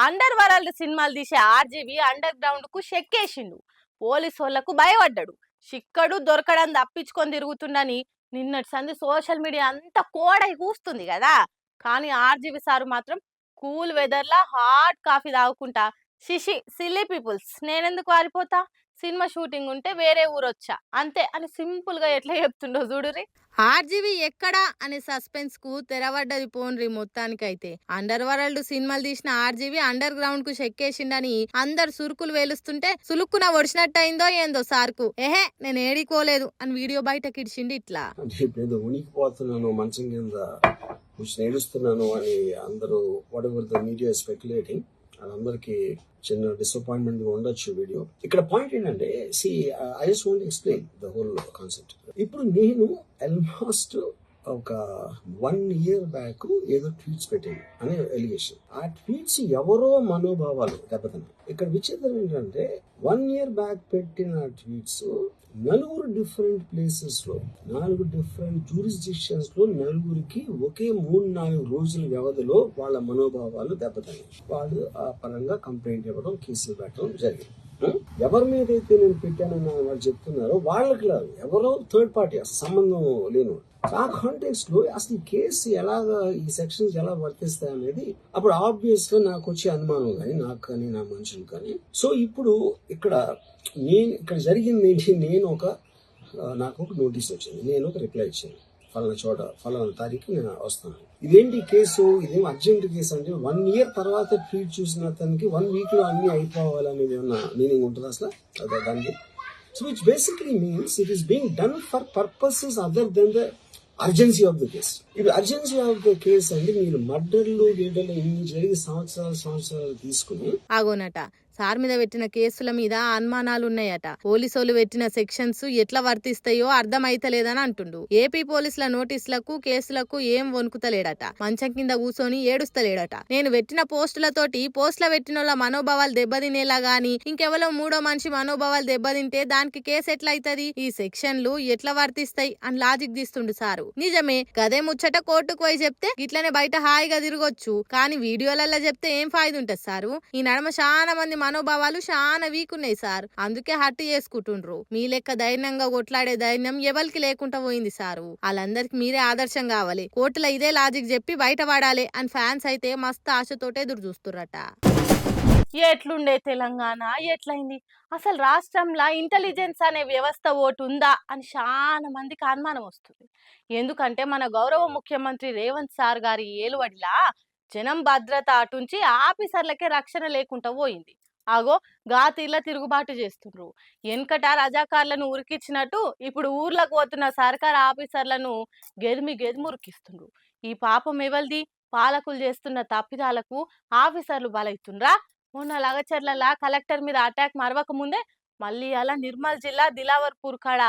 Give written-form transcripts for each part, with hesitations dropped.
Under world సినిమాలు తీసే RGV under ground కు షెక్కేసిండు. పోలీసోళ్లకు భయపడ్డాడు. చిక్కడు దొరకడం తప్పించుకొని తిరుగుతుండని నిన్నటి సంది సోషల్ మీడియా అంతా కోడై కూస్తుంది కదా. కానీ ఆర్జీవి సారు మాత్రం కూల్ వెదర్ లా హాట్ కాఫీ తాగుకుంటా శిషి సిల్లీ పీపుల్స్ నేనెందుకు వారిపోతా, సినిమా షూటింగ్ ఉంటే వేరే ఊరొచ్చా అంతే అని సింపుల్ గా ఎట్లా చెప్తుండో చూడురి. ఆర్జీవి ఎక్కడా అనే సస్పెన్స్ కు తెరవడ్డది పోన్రి. మొత్తానికైతే అండర్ వరల్డ్ సినిమాలు తీసిన ఆర్జీవి అండర్ గ్రౌండ్ కు చెక్కేసిండని అందరు సురుకులు వేలుస్తుంటే సులుక్కున ఒడిచినట్టయిందో ఏందో సార్కు. ఏహే నేను ఏడికోలేదు అని వీడియో బయటకి ఇడిచిండి ఇట్లా. ఉనికిపోతున్నాను మంచం కింద నేడుస్తున్నాను అని అందరూ what ever the media speculating అందరికి చిన్న డిసప్పాయింట్మెంట్ గా ఉండొచ్చు వీడియో. ఇక్కడ పాయింట్ ఏంటంటే I just want explain the whole concept. ఇప్పుడు నేను ఆల్మోస్ట్ ఒక 1 year బ్యాక్ ఏదో ట్వీట్స్ పెట్టాను అనే ఎలిగేషన్. ఆ ట్వీట్స్ ఎవరో మనోభావాలు దెబ్బతిన్నాయి. ఇక్కడ విచిత్రం ఏంటంటే 1 year బ్యాక్ పెట్టిన ట్వీట్స్ 4 డిఫరెంట్ ప్లేసెస్ లో 4 డిఫరెంట్ జ్యూరిస్డిక్షన్స్ లో 4కి ఒకే 3-4 రోజుల వ్యవధిలో వాళ్ళ మనోభావాలు దెబ్బతిన్నాయి. వాళ్ళు ఆ పరంగా కంప్లైంట్ ఇవ్వడం, కేసులు పెట్టడం జరిగింది. ఎవరి మీద అయితే నేను పెట్టానని వాళ్ళు చెప్తున్నారో వాళ్ళకి లేదు, ఎవరో థర్డ్ పార్టీ అసలు సంబంధం లేని. ఆ కాంటెక్స్ట్ లో అసలు ఈ కేసు ఎలాగా, ఈ సెక్షన్స్ ఎలా వర్తిస్తాయి అనేది అప్పుడు ఆబ్వియస్ గా నాకు వచ్చే అనుమానం కానీ, నాకు కానీ నా మనుషులు కానీ. సో ఇప్పుడు ఇక్కడ జరిగింది ఏంటి, నాకు ఒక నోటీస్ వచ్చింది, నేను ఒక రిప్లై ఇచ్చాను, ఫలానా చోట ఫలానా తారీఖు నేను వస్తాను. ఇదేంటి కేసు, ఇదేం అర్జెంట్ కేసు అంటే 1 year తర్వాత ట్వీట్ చూసిన అతనికి 1 week లో అన్ని అయిపోవాలనేది ఏమన్నా మీనింగ్ ఉంటుంది అసలు దానికి? So which basically means it is being done for purposes other than the urgency of the case. ఇప్పుడు అర్జెన్సీ ఆఫ్ ద కేసు అంటే మీరు మర్డర్లు గీడర్లు ఇన్ని జరిగి సంవత్సరాలు తీసుకుని ఆగోనట. సార్ మీద పెట్టిన కేసుల మీద అనుమానాలు ఉన్నాయట. పోలీసులు పెట్టిన సెక్షన్స్ ఎట్లా వర్తిస్తాయో అర్థమైతలేదని అంటుండు. ఏపీ పోలీసుల నోటీసులకు కేసులకు ఏం వణుకుతలేడట. మంచం కింద కూర్చొని ఏడుస్తలేడట. నేను పెట్టిన పోస్టులతోటి పోస్టుల పెట్టినోళ్ళ మనోభావాలు దెబ్బతినేలా గాని ఇంకెవరో మూడో మనిషి మనోభావాలు దెబ్బతింటే దానికి కేసు ఎట్లా అవుతుంది, ఈ సెక్షన్లు ఎట్లా వర్తిస్తాయి అని లాజిక్ తీస్తుండు సారు. నిజమే, గదే ముచ్చట కోర్టుకు పోయి చెప్తే ఇట్లనే బయట హాయిగా తిరగొచ్చు. కానీ వీడియోలలో చెప్తే ఏం ఫాయిదా ఉంటది సారు? ఈ నడమ చాలా మంది మనోభావాలు చాలా వీక్ ఉన్నాయి సార్, అందుకే హట్టు చేసుకుంటుండ్రు. మీ లెక్క ధైర్యంగా కొట్లాడే ధైర్యం ఎవరికి లేకుండా పోయింది సారు. వాళ్ళందరికి మీరే ఆదర్శం కావాలి. కోర్టులో ఇదే లాజిక్ చెప్పి బయట పడాలి అని ఫ్యాన్స్ అయితే మస్తు ఆశతోటే ఎదురు చూస్తుర్రట. ఎట్లుండే తెలంగాణ, ఎట్లయింది అసలు రాష్ట్రంలో ఇంటెలిజెన్స్ అనే వ్యవస్థ ఓటు ఉందా అని చాలా మందికి అనుమానం వస్తుంది. ఎందుకంటే మన గౌరవ ముఖ్యమంత్రి రేవంత్ సార్ గారి ఏలువడిలా జనం భద్రత అటుంచి ఆఫీసర్లకే రక్షణ లేకుండా పోయింది. ఆగో గాతీర్ల తిరుగుబాటు చేస్తుండ్రు. వెనకట రజాకార్లను ఉరికిచ్చినట్టు ఇప్పుడు ఊర్లకు పోతున్న సర్కార్ ఆఫీసర్లను గెదిమి ఉరికిస్తుండ్రు. ఈ పాపం ఎవరిది? పాలకులు చేస్తున్న తప్పిదాలకు ఆఫీసర్లు బలైతుండ్రా. మొన్న లగచర్ల కలెక్టర్ మీద అటాక్ మరవక ముందే మళ్ళీ అలా నిర్మల్ జిల్లా దిలావర్పూర్ కాడ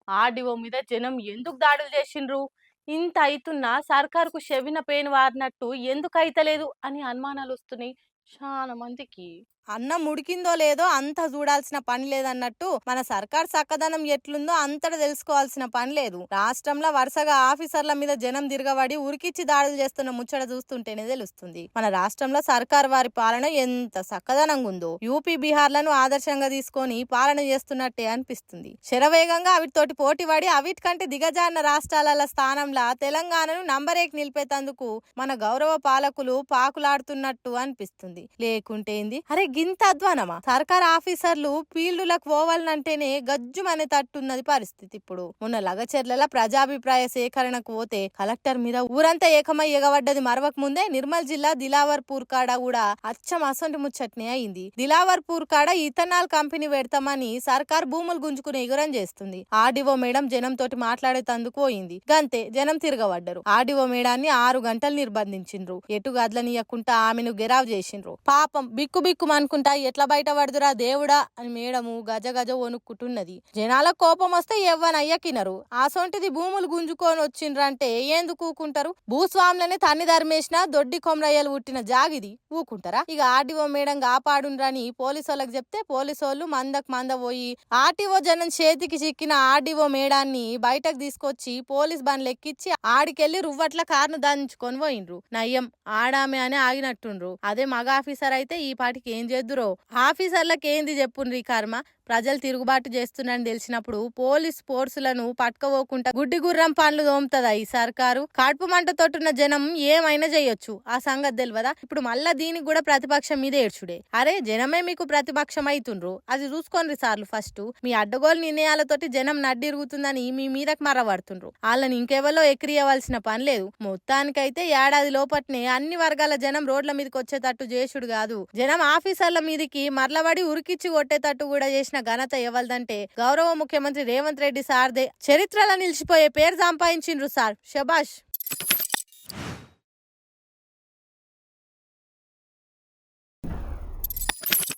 ఆర్డీఓ మీద జనం ఎందుకు దాడులు చేసిండ్రు? ఇంత అయితున్నా సర్కారుకు చెవిన పేను వారినట్టు ఎందుకు అయితలేదు అని అనుమానాలు వస్తున్నాయి చాలా మందికి. అన్నం ఉడికిందో లేదో అంత చూడాల్సిన పని లేదన్నట్టు మన సర్కార్ చక్కదనం ఎట్లుందో అంతటా తెలుసుకోవాల్సిన పని లేదు. రాష్ట్రంలో వరుసగా ఆఫీసర్ల మీద జనం తిరగబడి ఉరికిచ్చి దాడులు చేస్తున్న ముచ్చట చూస్తుంటేనే తెలుస్తుంది మన రాష్ట్రంలో సర్కార్ వారి పాలన ఎంత చక్కదనంగా ఉందో. యూపీ బీహార్లను ఆదర్శంగా తీసుకొని పాలన చేస్తున్నట్టే అనిపిస్తుంది. శరవేగంగా అవిటితోటి పోటీపడి అవిటికంటే దిగజారిన రాష్ట్రాల స్థానంలో తెలంగాణను నంబర్ 1 నిలిపేందుకు మన గౌరవ పాలకులు పాకులాడుతున్నట్టు అనిపిస్తుంది. లేకుంటే అరే గింత అధ్వానమా? సర్కార్ ఆఫీసర్లు ఫీల్డులకు పోవాలంటేనే గజ్జుమనే తట్టున్నది పరిస్థితి. ఇప్పుడు మొన్న లగచెర్ల ప్రజాభిప్రాయ సేకరణకు పోతే కలెక్టర్ మీద ఊరంతా ఏకమై ఎగబడ్డది మరవక ముందే నిర్మల్ జిల్లా దిలావర్పూర్ కాడ కూడా అచ్చం అసంటి ముచ్చట్నే అయింది. దిలావర్పూర్ కాడ ఇథనాల్ కంపెనీ పెడతామని సర్కార్ భూములు గుంజుకుని ఎగురం చేస్తుంది. ఆర్డీఓ మేడం జనం తోటి మాట్లాడేతందుకు పోయింది. గంతే జనం తిరగబడ్డరు. ఆర్డీఓ మేడాన్ని 6 గంటలు నిర్బంధించిండ్రు. ఎటు గదలనీయకుండా ఆమెను గెరావ్ చేసిండ్రు. పాపం బిక్కు అనుకుంటా ఎట్లా బయట పడుదురా దేవుడా అని మేడము గజ వణుక్కుంటున్నది. జనాల కోపం వస్తే ఎవ్వనయ్యకినరు. ఆసొంటిది భూములు గుంజుకొని వచ్చిండ్రంటే ఎందుకు ఊకుంటారు? భూస్వాములనే తన్ని ధర్మేసిన దొడ్డి కొమరయ్యలు పుట్టిన జాగిది ఊకుంటారా? ఇక ఆర్డీఓ మేడం కాపాడుండ్రని పోలీసోళ్ళకి చెప్తే పోలీసోళ్ళు మంద పోయి ఆర్టీఓ జనం చేతికి చిక్కిన ఆర్డీఓ మేడాన్ని బయటకు తీసుకొచ్చి పోలీస్ బండ్లు ఎక్కిచ్చి ఆడికెళ్లి రువ్వట్ల కార్ను దంచుకొని పోయిండ్రు. నయ్యం ఆడామే అని ఆగినట్టుండ్రు. అదే మగ దర్గా ఆఫీసర్ అయితే ఈ పాటికి ఏం చేద్దురో. ఆఫీసర్లకు ఏంది చెప్పుండ్రి కర్మ. ప్రజలు తిరుగుబాటు చేస్తున్నారని తెలిసినప్పుడు పోలీస్ ఫోర్సులను పట్టుకోకుండా గుడ్డి గుర్రం పనులు తోముతుందా ఈ సర్కారు? కడుపు మంట తోటున్న జనం ఏమైనా చేయొచ్చు, ఆ సంగతి తెలియదా? ఇప్పుడు మళ్ళా దీనికి కూడా ప్రతిపక్షం మీద ఏడ్చుడే. అరే జనమే మీకు ప్రతిపక్షం అవుతుండ్రు, అది చూసుకోండి సార్లు. ఫస్ట్ మీ అడ్డగోలు నిర్ణయాలతోటి జనం నడ్డిరుగుతుందని మీ మీదకి మరవడుతుండ్రు. వాళ్ళని ఇంకెవరో ఎక్కిరియవలసిన పని లేదు. మొత్తానికైతే ఏడాది లోపట్నే అన్ని వర్గాల జనం రోడ్ల మీదకి వచ్చేటట్టు చేసుడు కాదు, జనం ఆఫీసర్ల మీదకి మరలబడి ఉరికిచ్చి కొట్టేటట్టు కూడా చేసిన ఘనత ఎవరిదంటే గౌరవ ముఖ్యమంత్రి రేవంత్ రెడ్డి సార్దే. చరిత్రలో నిలిచిపోయే పేరు సంపాదించిండ్రు సార్. శబాష్.